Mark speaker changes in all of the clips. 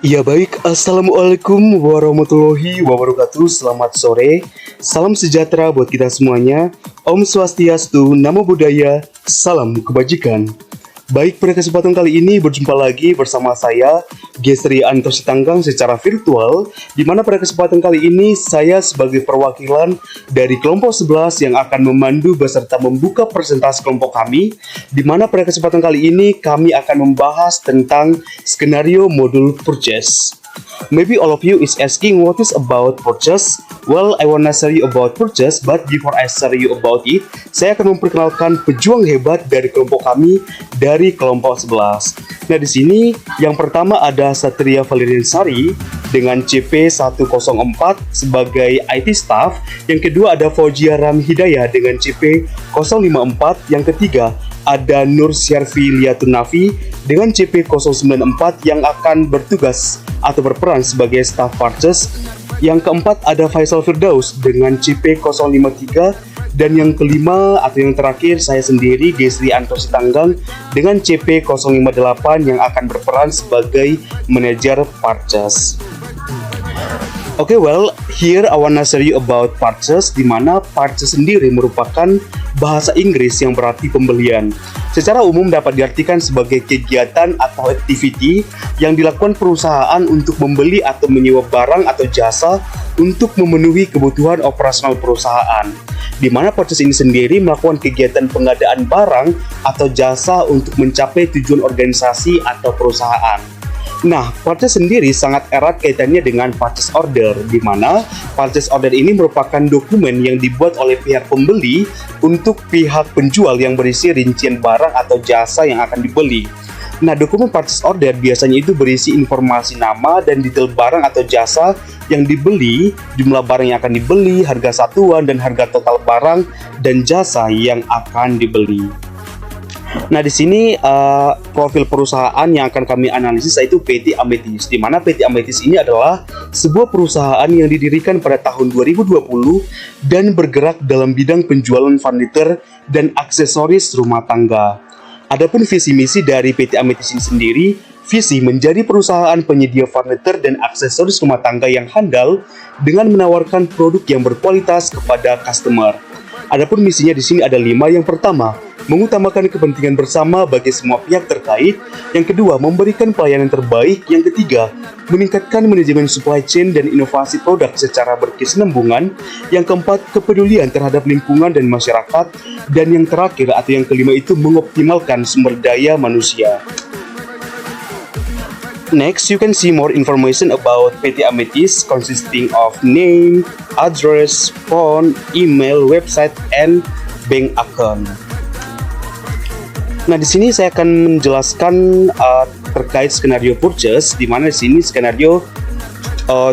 Speaker 1: Ya baik, Assalamualaikum warahmatullahi wabarakatuh. Selamat sore, salam sejahtera buat kita semuanya. Om Swastiastu, Namo Buddhaya, salam kebajikan. Baik, pada kesempatan kali ini berjumpa lagi bersama saya, Gesri Anto Sitanggang secara virtual, di mana pada kesempatan kali ini saya sebagai perwakilan dari kelompok 11 yang akan memandu beserta membuka presentasi kelompok kami, di mana pada kesempatan kali ini kami akan membahas tentang skenario modul purchase. Maybe all of you is asking what is about purchase. Well, I wanna share you about purchase, but before I share you about it, saya akan memperkenalkan pejuang hebat dari kelompok kami dari kelompok 11. Nah, di sini yang pertama ada Satria Valerian Sari dengan CP 104 sebagai IT staff. Yang kedua ada Fauzia Ram Hidayah dengan CP 054. Yang ketiga ada Nur Syarfi Liatunafi dengan CP 094 yang akan bertugas atau berperan sebagai staff purchase. Yang keempat ada Faisal Firdaus dengan CP 053. Dan yang kelima atau yang terakhir saya sendiri, Gesri Anto Sitanggang dengan CP 058 yang akan berperan sebagai manajer purchase. Okay, well, here I wanna share you about purchase, di mana purchase sendiri merupakan bahasa Inggris yang berarti pembelian. Secara umum dapat diartikan sebagai kegiatan atau activity yang dilakukan perusahaan untuk membeli atau menyewa barang atau jasa untuk memenuhi kebutuhan operasional perusahaan. Di mana purchase ini sendiri melakukan kegiatan pengadaan barang atau jasa untuk mencapai tujuan organisasi atau perusahaan. Nah, purchase sendiri sangat erat kaitannya dengan purchase order, di mana purchase order ini merupakan dokumen yang dibuat oleh pihak pembeli untuk pihak penjual yang berisi rincian barang atau jasa yang akan dibeli. Nah, dokumen purchase order biasanya itu berisi informasi nama dan detail barang atau jasa yang dibeli, jumlah barang yang akan dibeli, harga satuan, dan harga total barang dan jasa yang akan dibeli. Nah, di sini profil perusahaan yang akan kami analisis yaitu PT Amethyst, di mana PT Amethyst ini adalah sebuah perusahaan yang didirikan pada tahun 2020 dan bergerak dalam bidang penjualan furniture dan aksesoris rumah tangga. Adapun visi misi dari PT Amethyst ini sendiri, visi menjadi perusahaan penyedia furniture dan aksesoris rumah tangga yang handal dengan menawarkan produk yang berkualitas kepada customer. Adapun misinya di sini ada 5. Yang pertama, mengutamakan kepentingan bersama bagi semua pihak terkait. Yang kedua, memberikan pelayanan terbaik. Yang ketiga, meningkatkan manajemen supply chain dan inovasi produk secara berkesinambungan. Yang keempat, kepedulian terhadap lingkungan dan masyarakat. Dan yang terakhir atau yang kelima itu mengoptimalkan sumber daya manusia. Next, you can see more information about PT Amethyst consisting of name, address, phone, email, website, and bank account. Nah, di sini saya akan menjelaskan terkait skenario purchase, di mana di sini skenario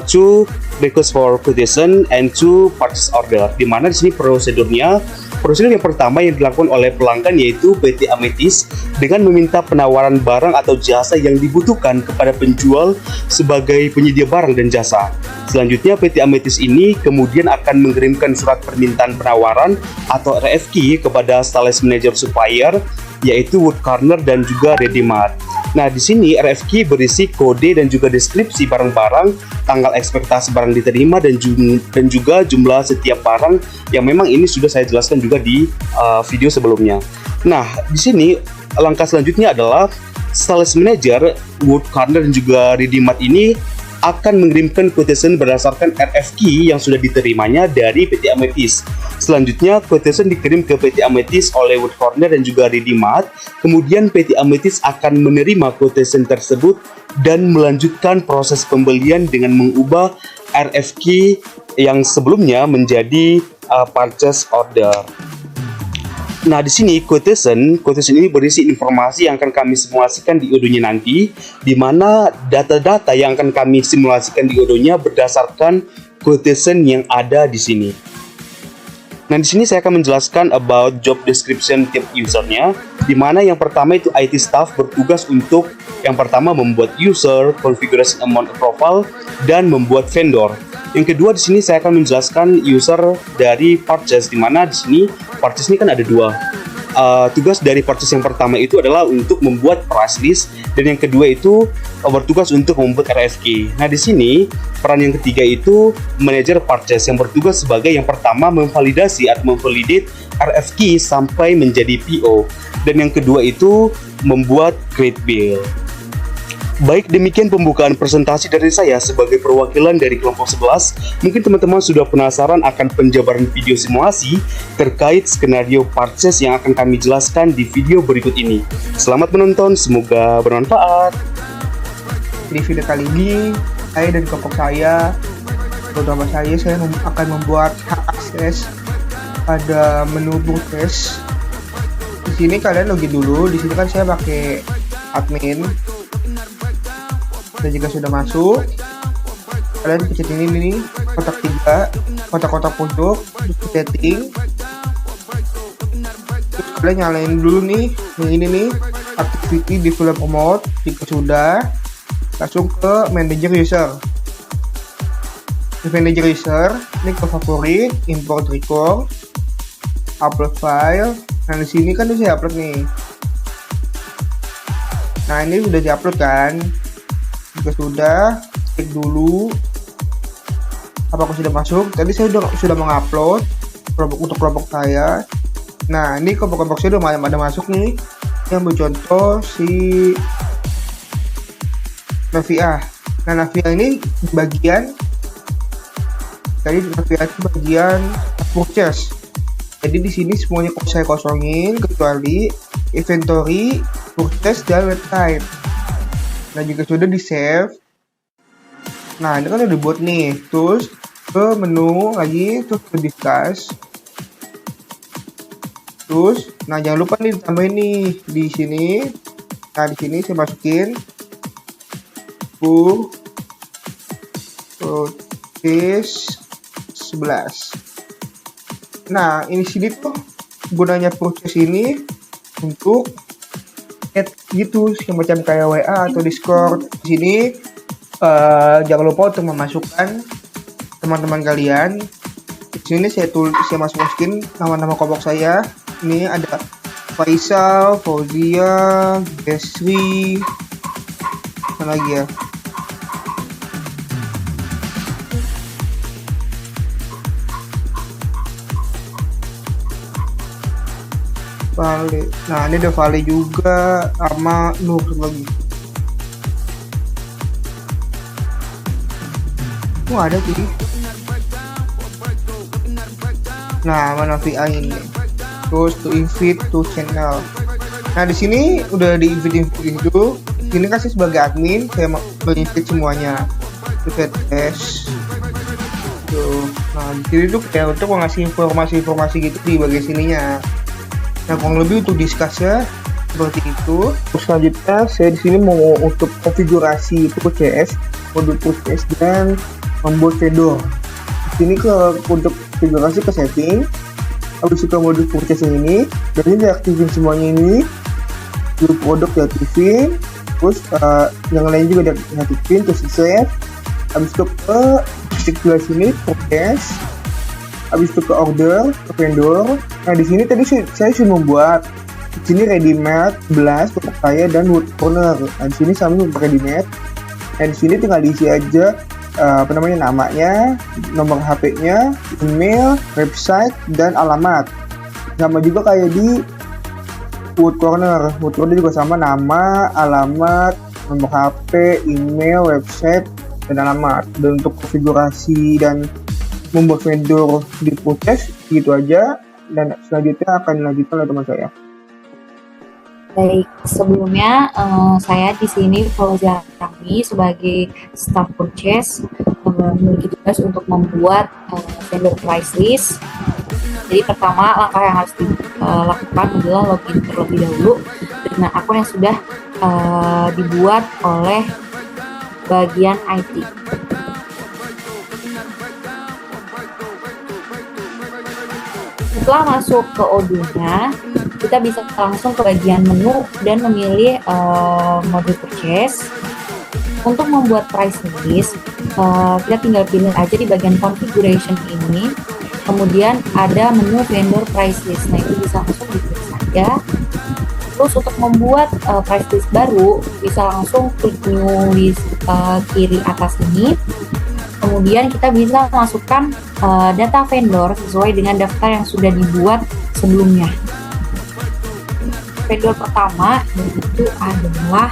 Speaker 1: to request for quotation and to purchase order, di mana di sini prosedur yang pertama yang dilakukan oleh pelanggan yaitu PT Amethyst dengan meminta penawaran barang atau jasa yang dibutuhkan kepada penjual sebagai penyedia barang dan jasa. Selanjutnya PT Amethyst ini kemudian akan mengirimkan surat permintaan penawaran atau RFQ kepada sales manager supplier yaitu Wood Corner dan juga Ready Mart. Nah, di sini RFQ berisi kode dan juga deskripsi barang-barang, tanggal ekspektasi barang diterima dan juga jumlah setiap barang yang memang ini sudah saya jelaskan juga di video sebelumnya. Nah, di sini langkah selanjutnya adalah sales manager Wood Corner dan juga Ready Mart ini akan mengirimkan quotation berdasarkan RFQ yang sudah diterimanya dari PT Amethyst. Selanjutnya, quotation dikirim ke PT Amethyst oleh Wood Corner dan juga Ready Mart. Kemudian PT Amethyst akan menerima quotation tersebut dan melanjutkan proses pembelian dengan mengubah RFQ yang sebelumnya menjadi purchase order. Nah, di sini quotation ini berisi informasi yang akan kami simulasikan di audionya nanti, di mana data-data yang akan kami simulasikan di audionya berdasarkan quotation yang ada di sini. Nah, di sini saya akan menjelaskan about job description tiap usernya, di mana yang pertama itu IT staff bertugas untuk yang pertama membuat user, configuration amount profile, dan membuat vendor. Yang kedua di sini saya akan menjelaskan user dari purchase, di mana di sini purchase ini kan ada dua. tugas dari purchase yang pertama itu adalah untuk membuat price list, dan yang kedua itu bertugas untuk membuat RFQ. Nah, di sini peran yang ketiga itu manajer purchase yang bertugas sebagai yang pertama memvalidasi atau memvalidate RFQ sampai menjadi PO, dan yang kedua itu membuat create bill. Baik, demikian pembukaan presentasi dari saya sebagai perwakilan dari kelompok 11. Mungkin teman-teman sudah penasaran akan penjabaran video simulasi terkait skenario purchase yang akan kami jelaskan di video berikut ini. Selamat menonton, semoga bermanfaat.
Speaker 2: Di video kali ini, saya dan kelompok saya, terutama saya akan membuat hak akses pada menu purchase. Di sini kalian login dulu. Di sini kan saya pakai admin. Dan jika sudah masuk, kalian pencet ini nih, kotak 3, kotak-kotak pojok, terus setting. Terus kalian nyalain dulu nih, yang ini nih, activity develop mode. Jika sudah, langsung ke manager user. Di manager user, ini ke favorit, import record, upload file. Nah, di sini kan udah saya upload nih. Nah, ini udah diupload kan. Jika sudah, cek dulu apakah sudah masuk. Tadi saya sudah mengupload untuk kelompok saya. Nah, ini kelompok saya udah ada masuk nih. Yang bercontoh si Navia. Nah, Navia ini bagian tadi Navia itu bagian purchase. Jadi di sini semuanya saya kosongin kecuali inventory, purchase, dan website. Nah, jika sudah di save, nah ini kan udah dibuat nih, terus ke menu lagi, terus ke discuss, terus, nah jangan lupa nih ditambahin nih di sini. Nah, di sini saya masukin purchase 11. Nah, ini sini tuh gunanya purchase ini untuk gitu, semacam kayak WA atau Discord. Di sini jangan lupa untuk memasukkan teman-teman kalian. Di sini saya masukin nama-nama kelompok saya. Ini ada Faisal, Fauzia, Desri, mana lagi ya? Vale. Nah, ini ada Vale juga sama Nur lagi. Ada sih. Nah, mana VA ini? Terus to invite to channel. Nah, di sini udah di invite itu. Ini kan saya sebagai admin, saya invite semuanya. Itu tes. Tuh. Nah, di sini tuh kayak untuk ngasih informasi gitu di bagian sininya. Nah, kurang lebih untuk discuss-nya seperti itu. Terus selanjutnya saya di sini mau untuk konfigurasi purchase, modul purchase, dan membuat vendor. Di sini untuk konfigurasi ke setting, habis itu modul purchase ini, dan ini diaktifin semuanya ini, grup produk diaktifin, terus yang lain juga diaktifin, terus save. Habis itu ke sebelah sini purchase. Habis itu ke order, ke vendor. Nah, di sini tadi saya sudah membuat di sini ready-made 11 untuk saya dan wood corner. Nah, di sini sama untuk ready-made. Nah, di sini tinggal diisi aja namanya, nomor HP-nya, email, website, dan alamat. Sama juga kayak di wood corner. Wood corner juga sama, nama, alamat, nomor HP, email, website, dan alamat. Dan untuk konfigurasi dan membuat vendor di purchase gitu aja, dan selanjutnya akan dilanjutkan oleh teman saya.
Speaker 3: Baik, sebelumnya saya di sini Fauzia kami sebagai staff purchase memiliki tugas untuk membuat vendor price list. Jadi pertama langkah yang harus dilakukan adalah login terlebih dahulu dengan akun yang sudah dibuat oleh bagian IT. Setelah masuk ke Odoo-nya, kita bisa langsung ke bagian menu dan memilih modul purchase. Untuk membuat price list, kita tinggal pilih aja di bagian configuration ini. Kemudian ada menu vendor price list. Nah, itu bisa langsung dipilih saja saja. Terus untuk membuat price list baru bisa langsung klik new list kiri atas ini. Kemudian kita bisa masukkan data vendor sesuai dengan daftar yang sudah dibuat sebelumnya. Vendor pertama yaitu adalah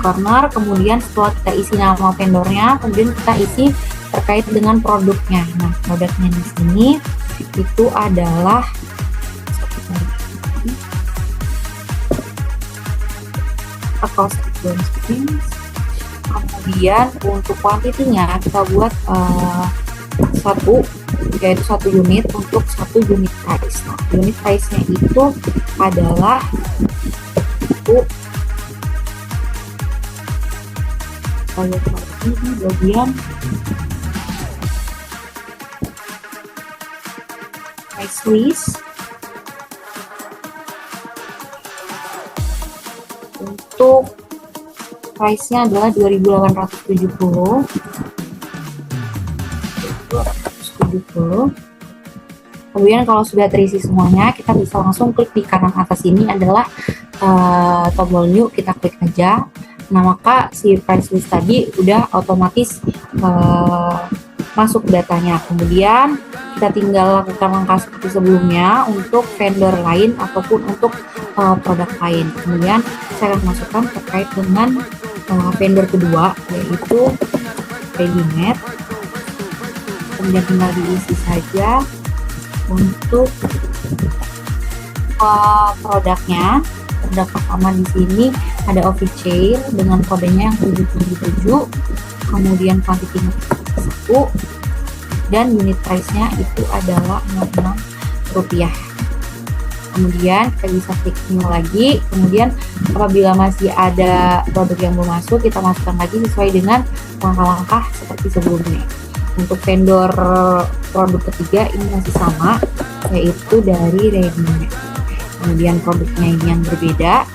Speaker 3: corner. Kemudian setelah kita isi nama vendornya, kemudian kita isi terkait dengan produknya. Nah, produknya di sini itu adalah cost sequence. Kemudian untuk kuantitinya kita buat yaitu satu unit untuk satu unit price. Nah, unit price-nya itu adalah di bagian price list. Untuk price-nya adalah 2.870. Kemudian kalau sudah terisi semuanya, kita bisa langsung klik di kanan atas ini adalah tombol new, kita klik aja. Nah, maka si price list tadi udah otomatis masuk datanya. Kemudian kita tinggal lakukan langkah seperti sebelumnya untuk vendor lain ataupun untuk produk lain. Kemudian saya akan masukkan terkait dengan vendor kedua, yaitu ready-made. Kemudian tinggal diisi saja untuk produknya. Produk pertama di sini ada office chair dengan kodenya yang 777, kemudian kuantitinya 1, dan unit price-nya itu adalah Rp66. Kemudian kita bisa klik new lagi. Kemudian apabila masih ada produk yang belum masuk, kita masukkan lagi sesuai dengan langkah-langkah seperti sebelumnya. Untuk vendor produk ketiga ini masih sama, yaitu dari ready-made. Kemudian produknya ini yang berbeda,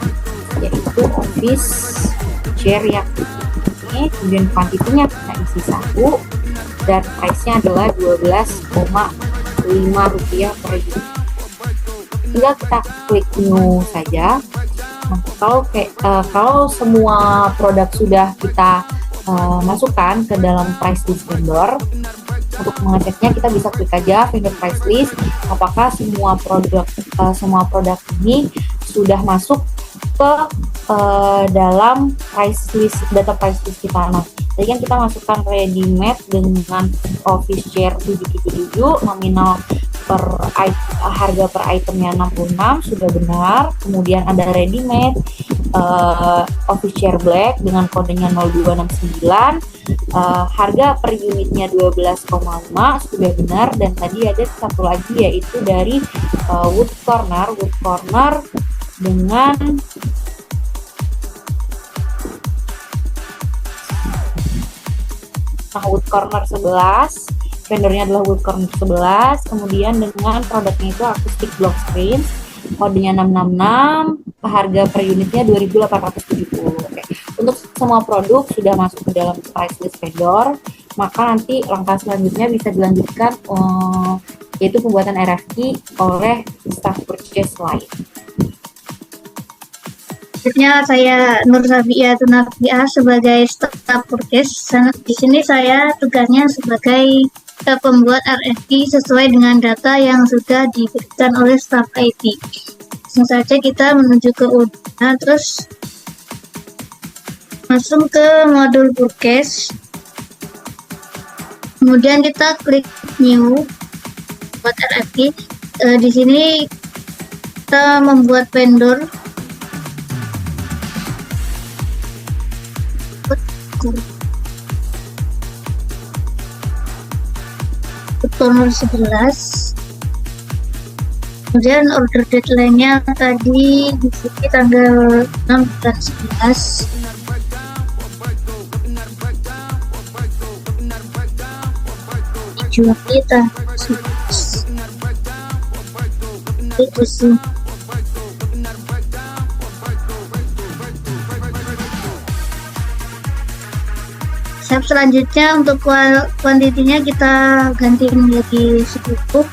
Speaker 3: yaitu office chair yang ini. Kemudian kuantitinya kita isi 1 dan price-nya adalah Rp12,5 per unit. Tinggal kita klik new saja. Nah, kalau semua produk sudah kita masukkan ke dalam price list vendor, untuk mengeceknya kita bisa klik aja vendor price list apakah semua produk ini sudah masuk ke dalam price list, data price list kita. Nah, jadi kan kita masukkan ready-made dengan office chair 777, nominal harga per itemnya 66 sudah benar. Kemudian ada ready-made office chair black dengan kodenya 0269, harga per unitnya 12,5 sudah benar. Dan tadi ada satu lagi yaitu dari wood corner dengan wood corner 11, vendornya adalah wood corner 11, kemudian dengan produknya itu acoustic block screen, kodenya 666, harga per unitnya 2.870. Oke. Untuk semua produk sudah masuk ke dalam price list vendor, maka nanti langkah selanjutnya bisa dilanjutkan yaitu pembuatan RFQ oleh staff purchase lain.
Speaker 4: Selanjutnya saya Nur Safiya Tunafia sebagai staff purchase. Di sini saya tugasnya sebagai pembuat RFQ sesuai dengan data yang sudah diberikan oleh staff IT. Langsung saja kita menuju ke UDA, terus masuk ke modul purchase. Kemudian kita klik new buat RFQ. Di sini kita membuat vendor nomor 11. Kemudian order deadline-nya tadi di sini tanggal 6 bulan 11. Juli tanggal 11. Itu sih. Step selanjutnya untuk kuantitinya kita ganti menjadi 10.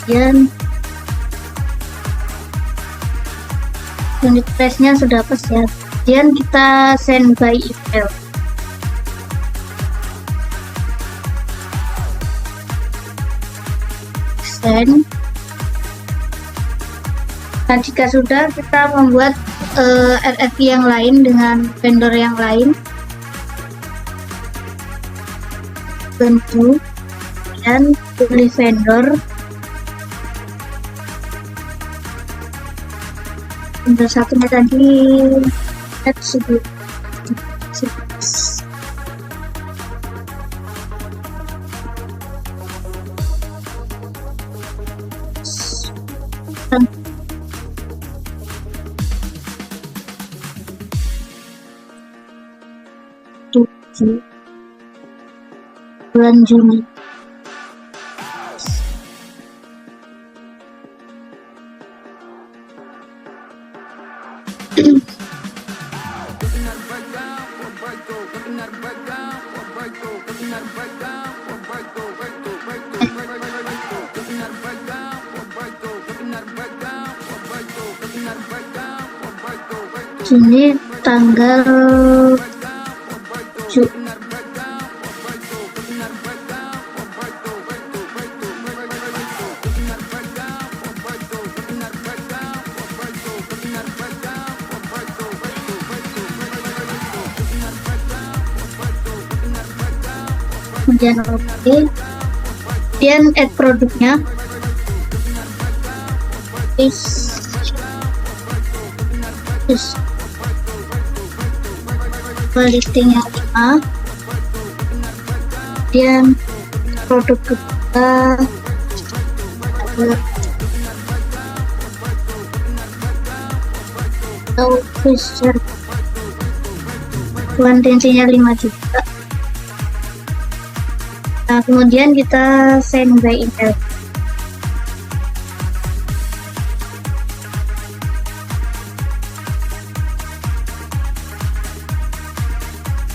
Speaker 4: Kemudian unit price-nya sudah pas ya. Kemudian kita send by email. Send. Nah, jika sudah, kita membuat RFP yang lain dengan vendor yang lain. Bentuk dan pilih vendor. Vendor satunya tadi add sebelum bulan Juni. Juni tanggal 7. Kemudian oke, kemudian add produknya, listingnya 5, kemudian produk kedua atau feature kuantitasnya 5 juga. Nah, kemudian kita send by email.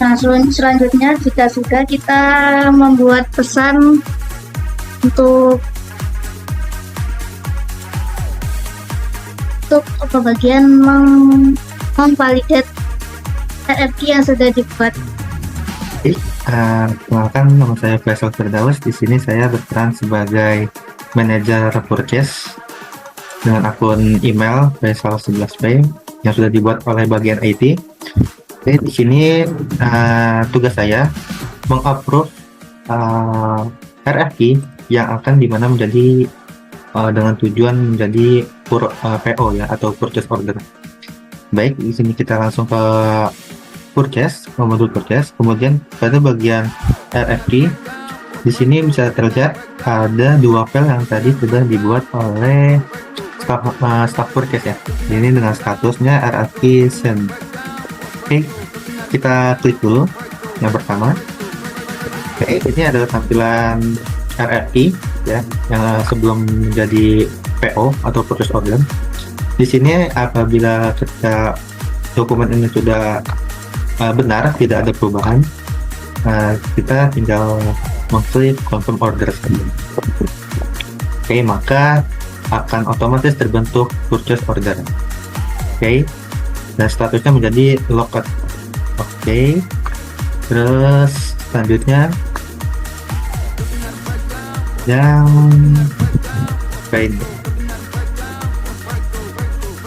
Speaker 4: Nah, selanjutnya jika sudah, kita membuat pesan untuk bagian memvalidate RFP yang sudah dibuat.
Speaker 5: Kenalkan, nama saya Faisal Firdaus. Di sini saya berperan sebagai manajer purchase dengan akun email Faisal11p yang sudah dibuat oleh bagian IT. Oke, di sini tugas saya mengapprove RFP yang akan dimana menjadi dengan tujuan menjadi PO ya, atau purchase order. Baik, di sini kita langsung ke purchase, modul purchase. Kemudian pada bagian RFP di sini bisa terlihat ada 2 file yang tadi sudah dibuat oleh staff purchase ya. Ini dengan statusnya RFP send. Oke, kita klik dulu yang pertama. Oke, ini adalah tampilan RFP ya, yang sebelum menjadi PO atau purchase order. Di sini apabila ketika dokumen ini sudah benar, tidak ada perubahan, kita tinggal mengklik confirm order saja. Oke, maka akan otomatis terbentuk purchase order. Oke, dan statusnya menjadi locked. Oke, terus selanjutnya yang lain.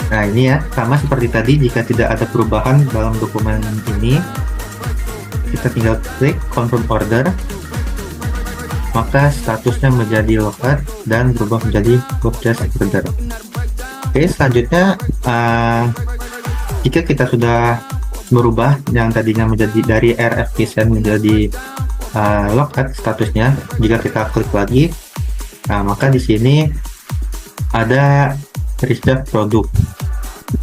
Speaker 5: Nah, ini ya, sama seperti tadi, jika tidak ada perubahan dalam dokumen ini, kita tinggal klik confirm order, maka statusnya menjadi locked dan berubah menjadi purchase order. Oke, selanjutnya jika kita sudah merubah yang tadinya menjadi dari RFP send menjadi locked statusnya, jika kita klik lagi, maka di sini ada reserve produk.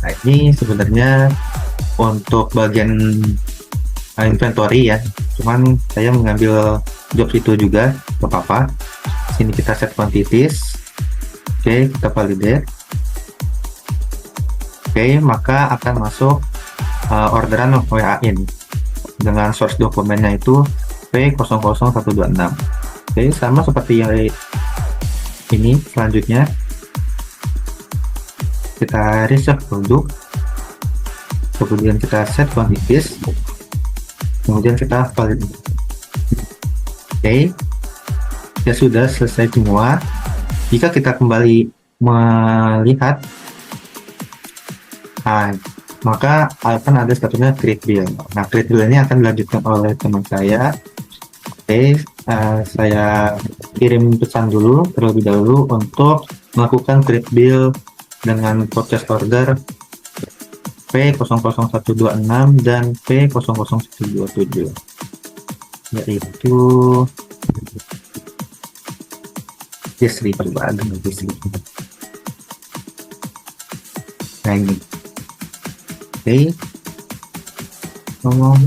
Speaker 5: Nah, ini sebenarnya untuk bagian inventory ya, cuman saya mengambil job itu juga, gak apa-apa. Sini kita set quantities. Oke, kita validate. Oke, maka akan masuk orderan WA-in dengan source dokumennya itu P00126. Oke, sama seperti yang ini. Selanjutnya kita reserve produk, kemudian kita set quantities, kemudian kita valid. Oke, ya sudah selesai semua. Jika kita kembali melihat, maka akan ada statusnya create bill. Nah, create bill ini akan dilanjutkan oleh teman saya. Oke, saya kirim pesan dulu terlebih dahulu untuk melakukan create bill dengan purchase order P00126 dan P00127, yaitu Jesri, coba dengan Jesri. Nah ini, oke, ngomong.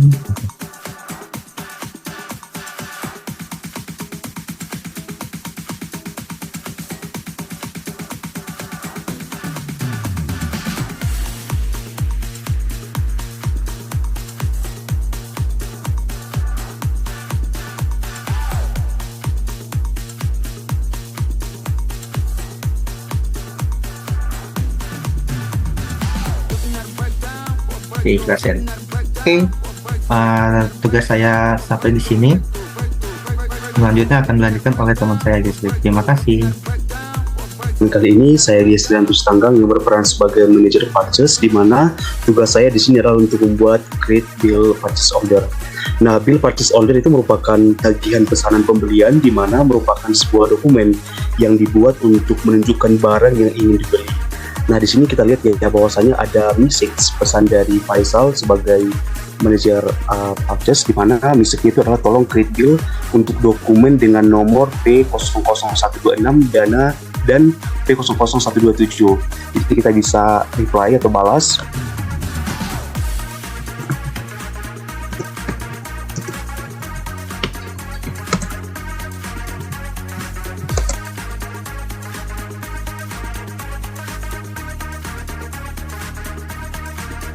Speaker 5: Oke, ikhlasin.
Speaker 2: Oke.
Speaker 5: Tugas saya sampai di sini. Selanjutnya akan dilanjutkan oleh teman saya, Jesri. Terima kasih.
Speaker 1: Dan kali ini saya Jesriantus Tanggang yang berperan sebagai manajer purchase, di mana tugas saya di sini adalah untuk membuat create bill purchase order. Nah, bill purchase order itu merupakan tagihan pesanan pembelian, di mana merupakan sebuah dokumen yang dibuat untuk menunjukkan barang yang ingin dibeli. Nah, di sini kita lihat ya bahwasanya ada message pesan dari Faisal sebagai manajer purchase, di mana message itu adalah tolong create bill untuk dokumen dengan nomor P00126 dana dan P00127. Jadi kita bisa reply atau balas.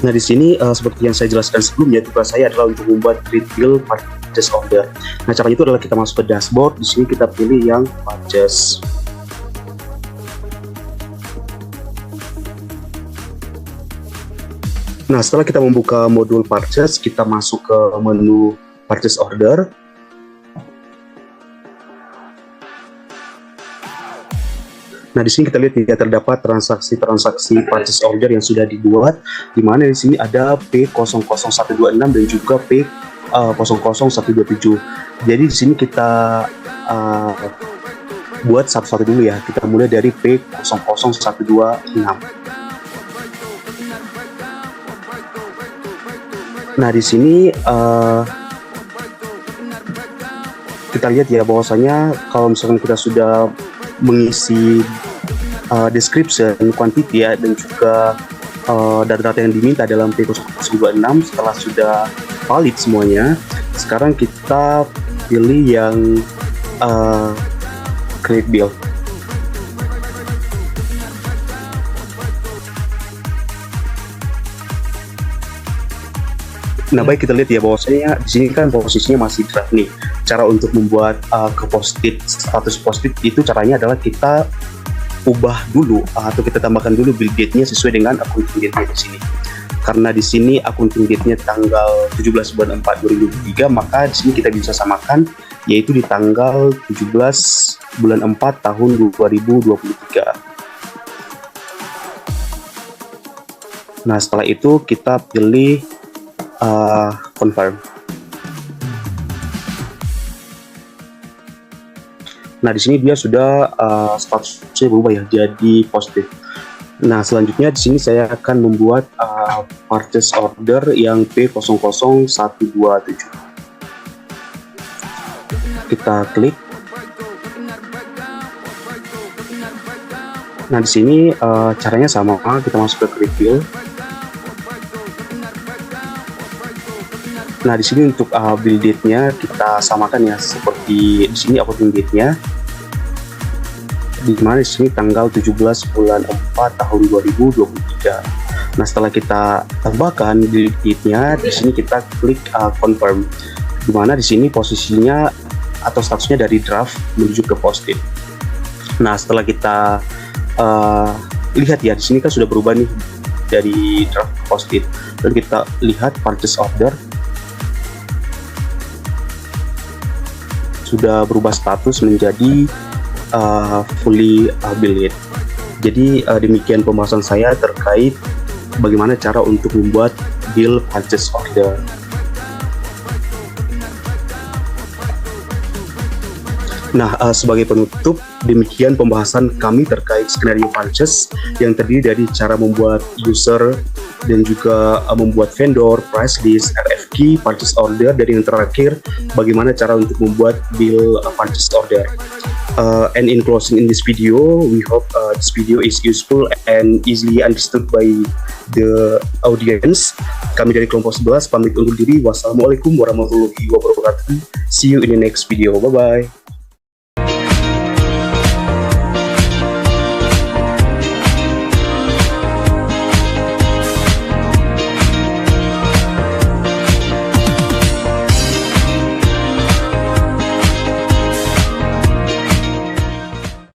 Speaker 1: Nah, di sini seperti yang saya jelaskan sebelumnya, tugas saya adalah untuk membuat create bill purchase order. Nah, caranya itu adalah kita masuk ke dashboard. Di sini kita pilih yang purchase. Nah, setelah kita membuka modul purchase, kita masuk ke menu purchase order. Nah, di sini kita lihat ya terdapat transaksi-transaksi purchase order yang sudah dibuat, di mana di sini ada P00126 dan juga P00127. Jadi di sini kita buat satu-satu dulu ya. Kita mulai dari P00126. Nah, di sini kita lihat ya bahwasanya kalau misalkan kita sudah mengisi description, quantity ya, dan juga data-data yang diminta dalam P026, setelah sudah valid semuanya, sekarang kita pilih yang create bill. Nah, baik, kita lihat ya bahwasanya di sini kan posisinya masih draft nih. Cara untuk membuat ke post-it, status post-it itu caranya adalah kita ubah dulu atau kita tambahkan dulu build date-nya sesuai dengan accounting date-nya di sini. Karena di sini accounting date-nya tanggal 17 bulan 4 2023, maka di sini kita bisa samakan yaitu di tanggal 17 bulan 4 tahun 2023. Nah, setelah itu kita pilih confirm. Nah, di sini dia sudah statusnya berubah ya jadi positif. Nah, selanjutnya di sini saya akan membuat purchase order yang P00127. Kita klik. Nah, di sini caranya sama, kita masuk ke create bill. Nah, di sini untuk build date-nya kita samakan ya seperti di sini accounting date-nya. Di mana di sini tanggal 17 bulan 4 tahun 2023. Nah, setelah kita tambahkan delete-nya, di sini kita klik confirm. Di mana di sini posisinya atau statusnya dari draft menuju ke posted. Nah, setelah kita lihat ya, di sini kan sudah berubah nih dari draft ke posted. Dan kita lihat purchase order sudah berubah status menjadi fully billed. Jadi demikian pembahasan saya terkait bagaimana cara untuk membuat bill purchase order. Nah, sebagai penutup, demikian pembahasan kami terkait skenario purchase yang terdiri dari cara membuat user dan juga membuat vendor, price list, RFQ, purchase order, dan yang terakhir, bagaimana cara untuk membuat bill purchase order. And in closing in this video, we hope this video is useful and easily understood by the audience. Kami dari kelompok 11 pamit undur diri. Wassalamualaikum warahmatullahi wabarakatuh. See you in the next video. Bye-bye.